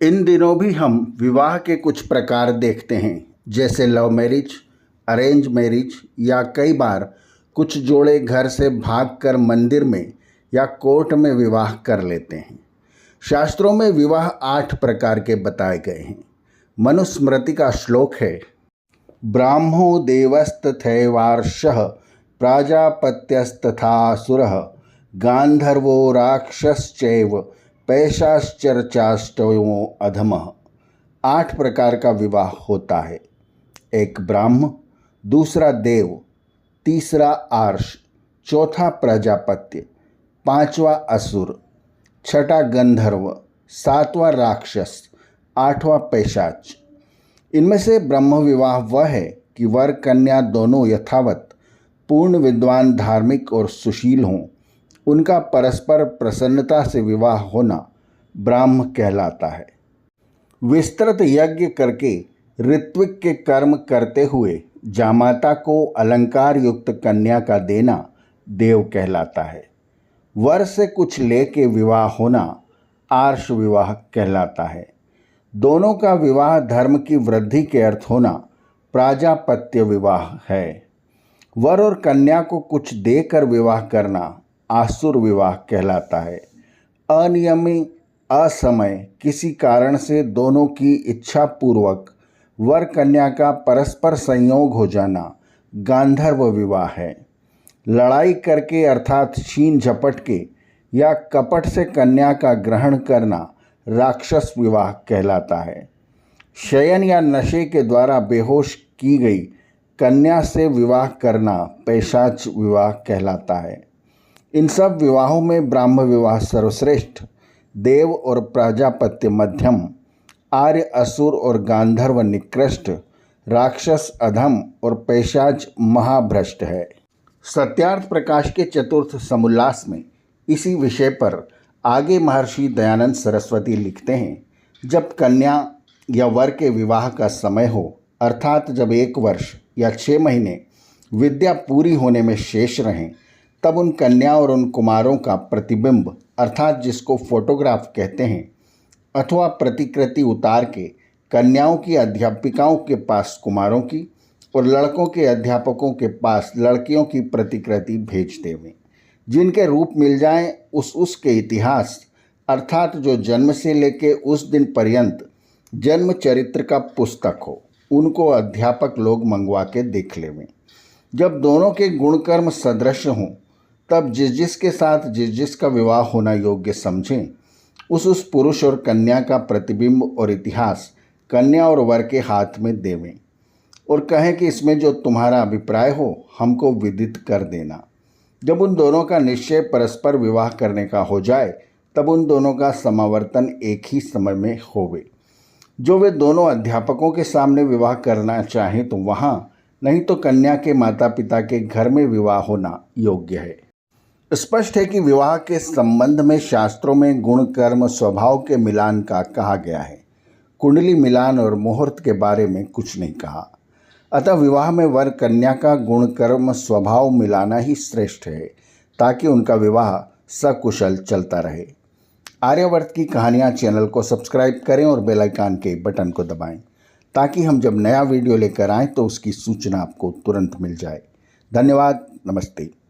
इन दिनों भी हम विवाह के कुछ प्रकार देखते हैं, जैसे लव मैरिज, अरेंज मैरिज या कई बार कुछ जोड़े घर से भागकर मंदिर में या कोर्ट में विवाह कर लेते हैं। शास्त्रों में विवाह 8 प्रकार के बताए गए हैं। मनुस्मृति का श्लोक है, ब्राह्मो देवस्तथैवार्षः प्राजापत्यस्तथासुरः गांधर्वो राक्षसश्चैव पैशाश्चर्चाष्टमो अधमः। 8 प्रकार का विवाह होता है। एक ब्राह्म, दूसरा देव, तीसरा आर्ष, चौथा प्रजापत्य, पांचवा असुर, छठा गंधर्व, सातवां राक्षस, आठवां पैशाच। इनमें से ब्रह्म विवाह वह है कि वर कन्या दोनों यथावत पूर्ण विद्वान, धार्मिक और सुशील हों। उनका परस्पर प्रसन्नता से विवाह होना ब्राह्म कहलाता है। विस्तृत यज्ञ करके ऋत्विक के कर्म करते हुए जामाता को अलंकार युक्त कन्या का देना देव कहलाता है। वर से कुछ लेके विवाह होना आर्ष विवाह कहलाता है। दोनों का विवाह धर्म की वृद्धि के अर्थ होना प्राजापत्य विवाह है। वर और कन्या को कुछ देकर विवाह करना आसुर विवाह कहलाता है। अनियमित, असमय, किसी कारण से दोनों की इच्छा पूर्वक वर कन्या का परस्पर संयोग हो जाना गांधर्व विवाह है। लड़ाई करके अर्थात छीन झपट के या कपट से कन्या का ग्रहण करना राक्षस विवाह कहलाता है। शयन या नशे के द्वारा बेहोश की गई कन्या से विवाह करना पैशाच विवाह कहलाता है। इन सब विवाहों में ब्राह्म विवाह सर्वश्रेष्ठ, देव और प्रजापत्य मध्यम, आर्य असुर और गांधर्व निकृष्ट, राक्षस अधम और पैशाच महाभ्रष्ट है। सत्यार्थ प्रकाश के चतुर्थ समुल्लास में इसी विषय पर आगे महर्षि दयानंद सरस्वती लिखते हैं, जब कन्या या वर के विवाह का समय हो, अर्थात जब 1 वर्ष या 6 महीने विद्या पूरी होने में शेष रहें, तब उन कन्या और उन कुमारों का प्रतिबिंब अर्थात जिसको फोटोग्राफ कहते हैं अथवा प्रतिकृति उतार के कन्याओं की अध्यापिकाओं के पास कुमारों की और लड़कों के अध्यापकों के पास लड़कियों की प्रतिकृति भेज देवें। जिनके रूप मिल जाएं उसके इतिहास अर्थात जो जन्म से लेके उस दिन पर्यंत जन्म चरित्र का पुस्तक हो, उनको अध्यापक लोग मंगवा के देख लेवें। जब दोनों के गुणकर्म सदृश हों, तब जिसके साथ जिसका विवाह होना योग्य समझें, उस पुरुष और कन्या का प्रतिबिंब और इतिहास कन्या और वर के हाथ में देवें और कहें कि इसमें जो तुम्हारा अभिप्राय हो हमको विदित कर देना। जब उन दोनों का निश्चय परस्पर विवाह करने का हो जाए, तब उन दोनों का समावर्तन एक ही समय में होवे। जो वे दोनों अध्यापकों के सामने विवाह करना चाहें तो वहाँ, नहीं तो कन्या के माता पिता के घर में विवाह होना योग्य है। स्पष्ट है कि विवाह के संबंध में शास्त्रों में गुण कर्म स्वभाव के मिलान का कहा गया है। कुंडली मिलान और मुहूर्त के बारे में कुछ नहीं कहा। अतः विवाह में वर कन्या का गुण कर्म स्वभाव मिलाना ही श्रेष्ठ है, ताकि उनका विवाह सकुशल चलता रहे। आर्यावर्त की कहानियाँ चैनल को सब्सक्राइब करें और बेल आइकन के बटन को दबाएं, ताकि हम जब नया वीडियो लेकर आएँ तो उसकी सूचना आपको तुरंत मिल जाए। धन्यवाद। नमस्ते।